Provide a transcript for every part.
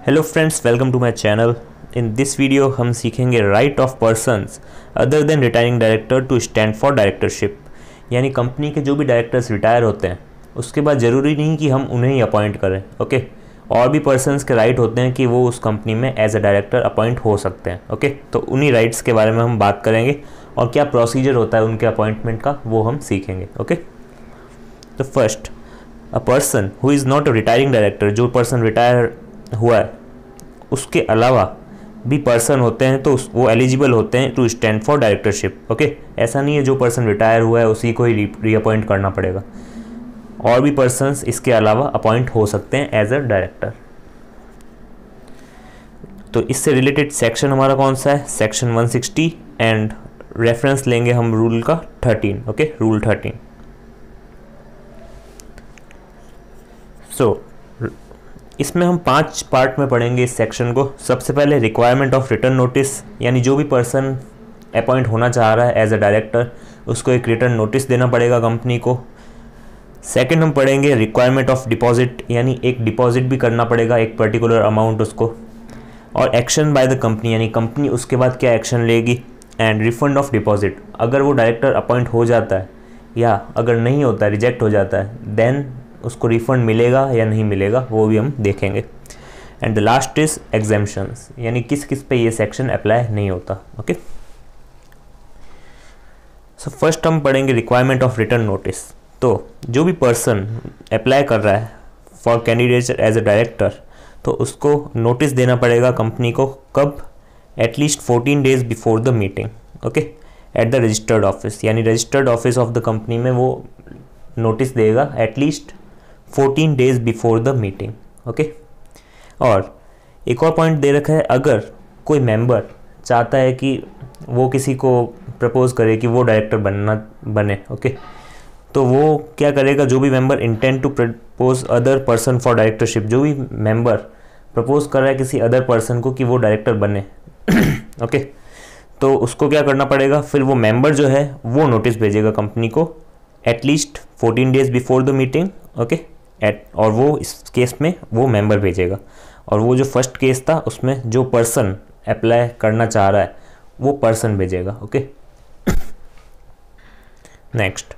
Hello friends, welcome to my channel. In this video हम सीखेंगे right of persons other than retiring director to stand for directorship. यानी company के जो भी directors retire होते हैं उसके बाद ज़रूरी नहीं कि हम उन्हें ही अपॉइंट करें, ओके। और भी पर्सन्स के राइट होते हैं कि वो उस कंपनी में एज अ डायरेक्टर अपॉइंट हो सकते हैं, ओके। तो उन्हीं राइट्स के बारे में हम बात करेंगे और क्या प्रोसीजर होता है उनके अपॉइंटमेंट का वो हम सीखेंगे, ओके। तो first, a person who is not a retiring director, जो पर्सन रिटायर हुआ है उसके अलावा भी पर्सन होते हैं तो वो एलिजिबल होते हैं to stand for directorship, okay. ऐसा नहीं है जो पर्सन रिटायर हुआ है उसी को ही रीअपॉइंट करना पड़ेगा, और भी पर्सन्स इसके अलावा अपॉइंट हो सकते हैं एज अ डायरेक्टर। तो इससे रिलेटेड सेक्शन हमारा कौन सा है? सेक्शन 160 एंड रेफरेंस लेंगे हम रूल का 13, ओके, रूल 13। सो इसमें हम 5 पार्ट में पढ़ेंगे इस सेक्शन को। सबसे पहले रिक्वायरमेंट ऑफ रिटर्न नोटिस, यानी जो भी पर्सन अपॉइंट होना चाह रहा है एज अ डायरेक्टर उसको एक रिटर्न नोटिस देना पड़ेगा कंपनी को। सेकंड हम पढ़ेंगे रिक्वायरमेंट ऑफ डिपॉजिट, यानी एक डिपॉजिट भी करना पड़ेगा एक पर्टिकुलर अमाउंट उसको। और एक्शन बाय द कंपनी, यानी कंपनी उसके बाद क्या एक्शन लेगी। एंड रिफंड ऑफ डिपॉजिट, अगर वो डायरेक्टर अपॉइंट हो जाता है या अगर नहीं होता, रिजेक्ट हो जाता है, देन उसको रिफंड मिलेगा या नहीं मिलेगा वो भी हम देखेंगे। And the last is exemptions, यानी किस किस पे ये सेक्शन अप्लाई नहीं होता, ओके। सो फर्स्ट हम पढ़ेंगे रिक्वायरमेंट ऑफ रिटर्न नोटिस। तो जो भी पर्सन अप्लाई कर रहा है for candidate as a director तो उसको नोटिस देना पड़ेगा कंपनी को, कब? At least 14 days before the meeting, okay, at the registered office. यानी registered office of the company में वो नोटिस देगा at least 14 days before the meeting, okay. और एक और पॉइंट दे रखा है, अगर कोई मेंबर चाहता है कि वो किसी को प्रपोज करे कि वो डायरेक्टर बने, ओके, तो वो क्या करेगा? जो भी member intent to propose other person for directorship, जो भी मेंबर प्रपोज कर रहा है किसी अदर पर्सन को कि वो डायरेक्टर बने ओके, तो उसको क्या करना पड़ेगा? फिर वो मेंबर जो है वो नोटिस भेजेगा कंपनी को at least 14 days before the meeting, okay. और वो इस केस में वो मेंबर भेजेगा, और वो जो फर्स्ट केस था उसमें जो पर्सन अप्लाई करना चाह रहा है वो पर्सन भेजेगा, okay. Next,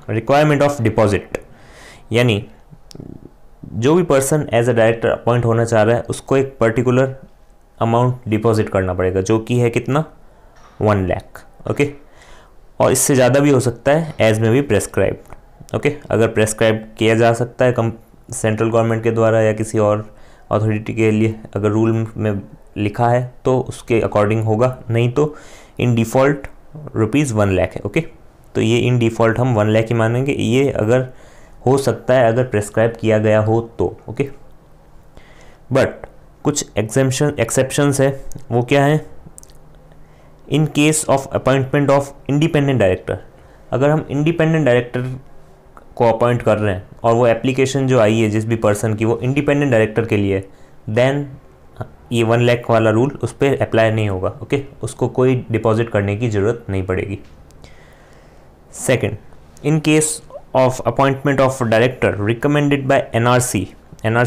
requirement of deposit, यानी जो भी person as a director appoint होना चाह रहा है उसको एक पर्टिकुलर अमाउंट डिपॉजिट करना पड़ेगा, जो कि है कितना? 1 लाख, ओके। और इससे ज़्यादा भी हो सकता है एज में भी प्रेस्क्राइब्ड, ओके। अगर प्रेस्क्राइब किया जा सकता है सेंट्रल गवर्नमेंट के द्वारा या किसी और अथॉरिटी के लिए, अगर रूल में लिखा है तो उसके अकॉर्डिंग होगा, नहीं तो इन डिफ़ॉल्ट ₹1 लाख है, ओके। तो ये इन डिफ़ॉल्ट हम 1 लाख ही मानेंगे, ये अगर हो सकता है अगर प्रेस्क्राइब किया गया हो तो, ओके। बट कुछ एक्सेप्शंस है, वो क्या है? In case of appointment of independent director, अगर हम इंडिपेंडेंट डायरेक्टर को अपॉइंट कर रहे हैं और वो एप्लीकेशन जो आई है जिस भी पर्सन की वो इंडिपेंडेंट डायरेक्टर के लिए, देन ये 1 लाख वाला रूल उस पर अप्लाई नहीं होगा, ओके। उसको कोई डिपॉजिट करने की ज़रूरत नहीं पड़ेगी। Second, in case of appointment of director recommended by NRC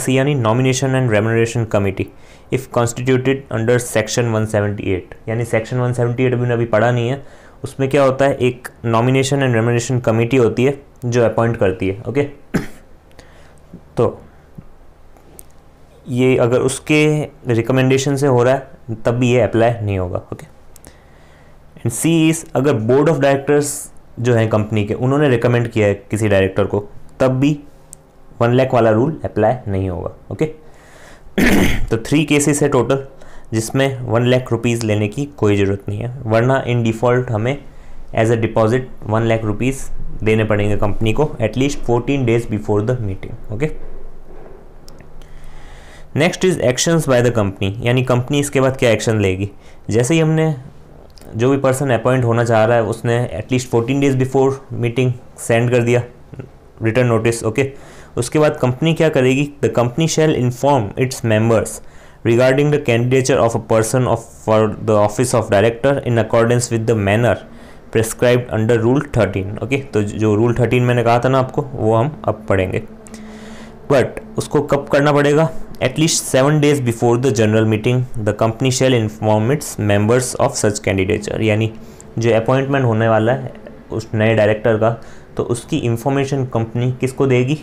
यानी nomination and remuneration committee, if constituted under section 178, यानी सेक्शन 178 अभी पढ़ा नहीं है, उसमें क्या होता है? एक नॉमिनेशन एंड रेम्युनरेशन कमेटी होती है जो अपॉइंट करती है, ओके। तो ये अगर उसके रिकमेंडेशन से हो रहा है तब भी ये अप्लाई नहीं होगा, ओके। एंड सी इज, अगर बोर्ड ऑफ डायरेक्टर्स जो है कंपनी के उन्होंने रिकमेंड किया है किसी डायरेक्टर को तब भी 1 लाख वाला रूल अप्लाई नहीं होगा, ओके। तो 3 केसेस है टोटल जिसमें 1 लाख रुपीज़ लेने की कोई ज़रूरत नहीं है, वरना इन डिफ़ॉल्ट हमें as a deposit 1 lakh rupees देने पड़ेंगे कंपनी को at least 14 days before the meeting, okay. Next is actions by the company, यानी कंपनी इसके बाद क्या एक्शन लेगी। जैसे ही हमने जो भी पर्सन अपॉइंट होना चाह रहा है उसने at least 14 days before meeting send कर दिया रिटर्न नोटिस, ओके। उसके बाद कंपनी क्या करेगी? The company shall inform its members regarding the candidature of a person for the office of director in accordance with the manner prescribed under rule 13, okay. तो जो rule 13 मैंने कहा था ना आपको, वो हम अब पढ़ेंगे। बट उसको कब करना पड़ेगा? At least 7 days before the general meeting the company shall inform its members of such candidature. यानी जो अपॉइंटमेंट होने वाला है उस नए डायरेक्टर का, तो उसकी इंफॉर्मेशन कंपनी किसको देगी?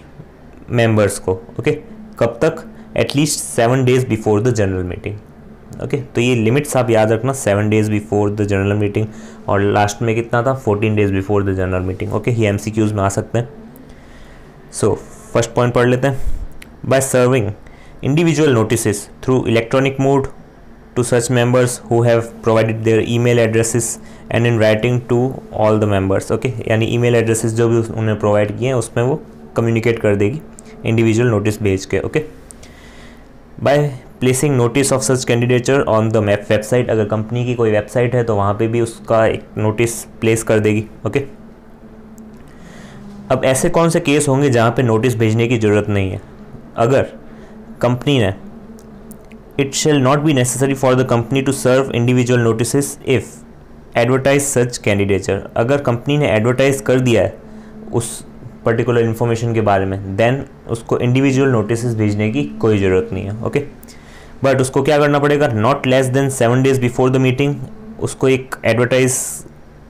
मेंबर्स को। ओके, कब तक? At least 7 days before the general meeting. Okay, तो ये लिमिट्स आप याद रखना, 7 days before the general meeting, और लास्ट में कितना था? 14 days before the general meeting. Okay, ये MCQs में आ सकते हैं। सो फर्स्ट पॉइंट पढ़ लेते हैं। By serving individual notices through electronic mode to such members who have provided their email addresses and in writing to all the members। Okay, यानी email addresses जो भी उन्हें प्रोवाइड किए हैं उसमें वो कम्युनिकेट कर देगी इंडिविजुअल नोटिस भेज के। Okay, by placing notice of such candidature on the website, अगर कंपनी की कोई वेबसाइट है तो वहाँ पे भी उसका एक नोटिस प्लेस कर देगी। ओके, अब ऐसे कौन से केस होंगे जहाँ पे नोटिस भेजने की ज़रूरत नहीं है? अगर कंपनी ने it shall not be necessary for the company to serve individual notice if advertise such candidature, अगर कंपनी ने एडवर्टाइज कर दिया है उस पर्टिकुलर इन्फॉर्मेशन के बारे में, देन उसको इंडिविजुअल नोटिस भेजने की कोई ज़रूरत नहीं है। ओके, बट उसको क्या करना पड़ेगा? Not less than 7 days before the meeting उसको एक एडवर्टाइज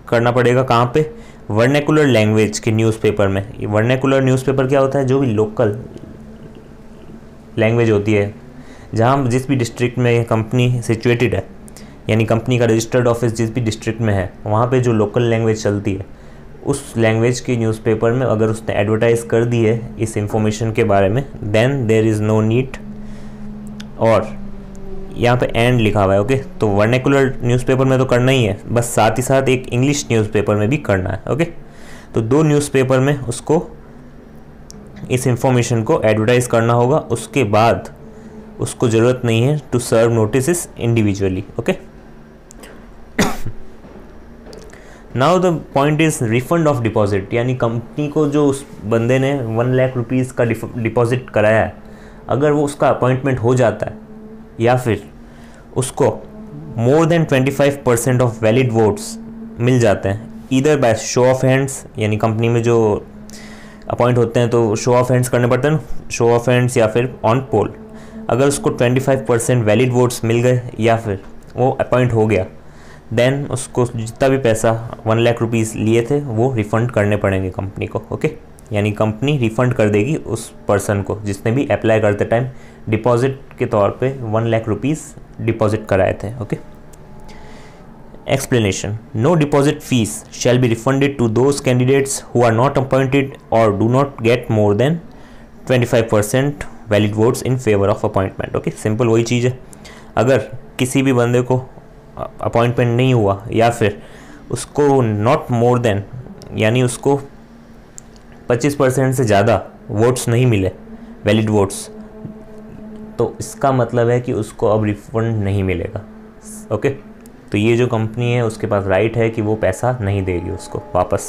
करना पड़ेगा। कहाँ पे? वर्नेकुलर लैंग्वेज के न्यूज़पेपर में। वर्नेकुलर न्यूज़पेपर क्या होता है? जो भी लोकल लैंग्वेज होती है, जहाँ जिस भी डिस्ट्रिक्ट में कंपनी सिचुएटेड है, यानी कंपनी का रजिस्टर्ड ऑफिस जिस भी डिस्ट्रिक्ट में है, वहाँ पे जो लोकल लैंग्वेज चलती है उस लैंग्वेज के न्यूज़पेपर में अगर उसने एडवर्टाइज़ कर दी है इस इंफॉर्मेशन के बारे में, then there is no need, और यहाँ पे एंड लिखा हुआ है। ओके, तो वर्नेकुलर न्यूज़पेपर में तो करना ही है, बस साथ ही साथ एक इंग्लिश न्यूज़पेपर में भी करना है। ओके, तो 2 न्यूज़पेपर में उसको इस इंफॉर्मेशन को एडवर्टाइज करना होगा। उसके बाद उसको ज़रूरत नहीं है to serve notice individually. Okay, now the point is refund of deposit, यानी कंपनी को जो उस बंदे ने 1 लाख रुपीज़ का डिपॉजिट कराया है, अगर वो उसका अपॉइंटमेंट हो जाता है या फिर उसको more than 25% of valid votes मिल जाते हैं, either by show of hands, यानी कंपनी में जो अपॉइंट होते हैं तो शो ऑफ हैंड्स करने पड़ते हैं, शो ऑफ हैंड्स या फिर ऑन पोल, अगर उसको 25% वैलिड वोट्स मिल गए या फिर वो अपॉइंट हो गया, देन उसको जितना भी पैसा 1 लाख रुपीज़ लिए थे वो रिफ़ंड करने पड़ेंगे कंपनी को। ओके, यानी कंपनी रिफ़ंड कर देगी उस पर्सन को जिसने भी अप्लाई करते टाइम डिपॉजिट के तौर पे 1 लाख रुपीज़ डिपॉजिट कराए थे। Okay, explanation, no deposit fees shall be refunded to those candidates who are not appointed or do not get more than 25% valid votes in favor of appointment। Okay, simple वही चीज़ है, अगर किसी भी बंदे को appointment नहीं हुआ या फिर उसको नॉट मोर देन, यानी उसको 25% से ज़्यादा वोट्स नहीं मिले वैलिड वोट्स, तो इसका मतलब है कि उसको अब रिफंड नहीं मिलेगा। ओके, तो ये जो कंपनी है उसके पास राइट है कि वो पैसा नहीं देगी उसको वापस।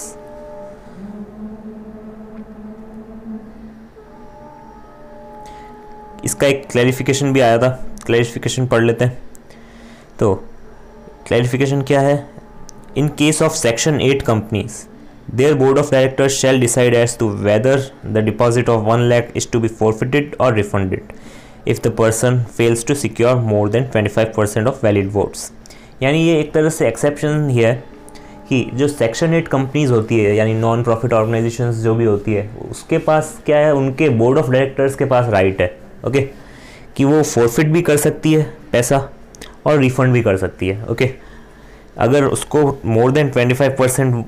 इसका एक क्लैरिफिकेशन भी आया था, क्लैरिफिकेशन पढ़ लेते हैं। तो क्लैरिफिकेशन क्या है? In case of section 8 companies, there board of directors shall decide as to whether the deposit of 1 lakh is to be forfeited or refunded if the person fails to secure more than 25% of valid votes. यानी ये एक तरह से exception ही है कि जो section 8 companies होती है, यानी नॉन प्रॉफिट ऑर्गेनाइजेशंस जो भी होती है, उसके पास क्या है, उनके बोर्ड ऑफ डायरेक्टर्स के पास राइट है। ओके, कि वो फॉरफिट भी कर सकती है पैसा और रिफ़ंड भी कर सकती है। ओके, अगर उसको मोर देन 25%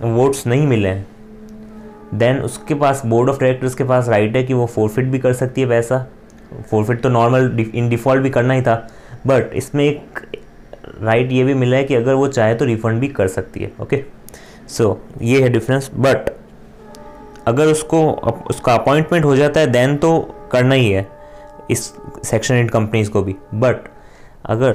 वोट्स नहीं मिले हैं, देन उसके पास बोर्ड ऑफ डायरेक्टर्स के पास राइट है कि वो फॉरफिट भी कर सकती है पैसा। फॉरफिट तो नॉर्मल इन डिफ़ॉल्ट भी करना ही था, बट इसमें एक राइट ये भी मिला है कि अगर वो चाहे तो रिफ़ंड भी कर सकती है। ओके, सो ये है डिफरेंस। बट अगर उसका अपॉइंटमेंट हो जाता है देन तो करना ही है इस सेक्शन 8 कंपनीज को भी। बट अगर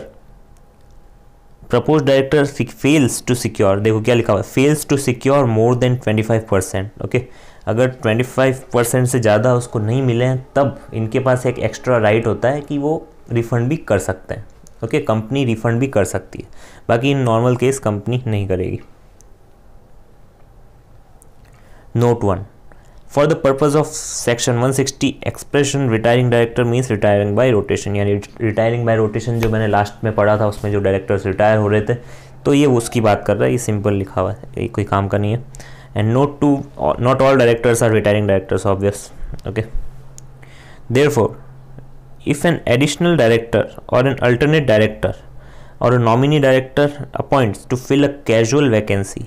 propose director fails to secure, देखो क्या लिखा हुआ है, fails to secure more than 25%। Okay, अगर 25% से ज़्यादा उसको नहीं मिले हैं तब इनके पास एक एक्स्ट्रा राइट होता है कि वो रिफ़ंड भी कर सकते हैं। ओके, कंपनी रिफ़ंड भी कर सकती है, बाकी इन नॉर्मल केस कंपनी नहीं करेगी। Note 1, for the purpose of section 160 expression retiring director means retiring bye rotation, यानी रिटायरिंग बाय रोटेशन जो मैंने लास्ट में पढ़ा था उसमें जो डायरेक्टर्स रिटायर हो रहे थे, तो ये उसकी बात कर रहा है, ये सिंपल लिखा हुआ है, ये कोई काम का नहीं है. And not all directors are retiring directors obvious. Okay, therefore if an additional director or an alternate director or a nominee director appoints to fill a casual vacancy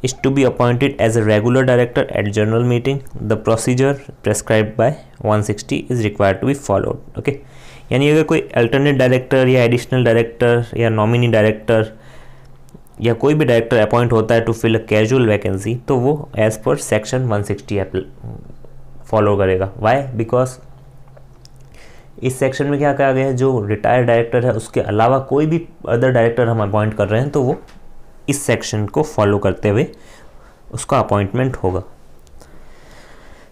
is to be appointed as a regular director at general meeting, the procedure prescribed by 160 is required to be followed. Okay, यानी अगर कोई alternate director या additional director या nominee director या कोई भी director appoint होता है to fill a casual vacancy, तो वो एज पर सेक्शन 160 फॉलो करेगा. वाई? बिकॉज इस सेक्शन में क्या कहा गया है, जो रिटायर्ड डायरेक्टर है उसके अलावा कोई भी अदर डायरेक्टर हम अपॉइंट कर रहे हैं तो वो इस सेक्शन को फॉलो करते हुए उसका अपॉइंटमेंट होगा.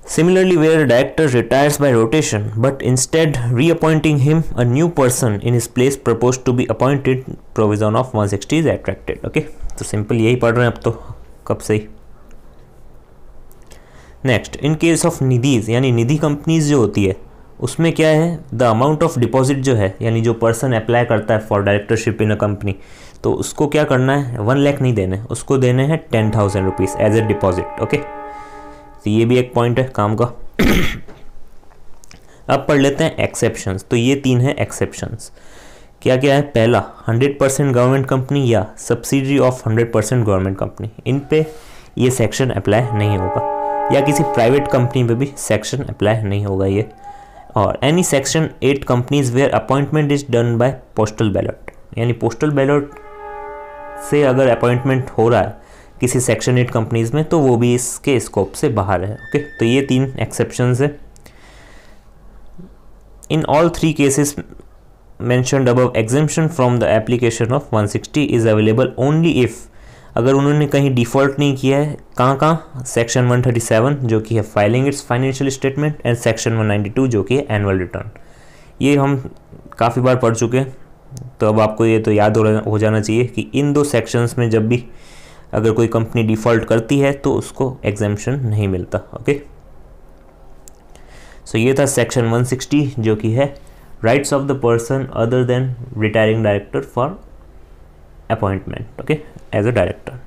Similarly where director retires by rotation but instead reappointing him a new person in his place proposed to be appointed, provision of 160 is attracted. Okay, तो सिंपल यही पढ़ रहे हैं अब तो कब से ही. नेक्स्ट, इन केस ऑफ निधीज, यानी निधि कंपनीज जो होती है उसमें क्या है, द अमाउंट ऑफ डिपॉजिट जो है, यानी जो पर्सन अप्लाई करता है for directorship in a company, तो उसको क्या करना है, 1 लाख नहीं देने, उसको देने हैं 10,000 rupees as a deposit. Okay, तो ये भी एक पॉइंट है काम का. अब पढ़ लेते हैं एक्सेप्शंस. तो ये 3 है एक्सेप्शंस. क्या क्या है? पहला, 100% गवर्नमेंट कंपनी या सब्सिडरी ऑफ 100% गवर्नमेंट कंपनी, इन पे ये सेक्शन अप्लाई नहीं होगा, या किसी प्राइवेट कंपनी पे भी सेक्शन अप्लाई नहीं होगा ये. और any section 8 companies where appointment is done by postal ballot, यानी पोस्टल बैलेट से अगर अपॉइंटमेंट हो रहा है किसी सेक्शन 8 कंपनीज में तो वो भी इसके स्कोप से बाहर है. ओके, तो ये 3 एक्सेप्शंस है. In all 3 cases mentioned above, exemption from the application of 160 is available only if, अगर उन्होंने कहीं डिफ़ॉल्ट नहीं किया है. कहाँ? सेक्शन 137 जो कि है filing it's financial statement, and section 192 जो कि है एनुअल रिटर्न. ये हम काफ़ी बार पढ़ चुके हैं, तो अब आपको ये तो याद हो जाना चाहिए कि इन 2 सेक्शंस में जब भी अगर कोई कंपनी डिफ़ॉल्ट करती है तो उसको एग्जेम्पशन नहीं मिलता. ओके, सो ये था सेक्शन 160 जो कि है rights of the person other than retiring director for appointment, okay, as a director.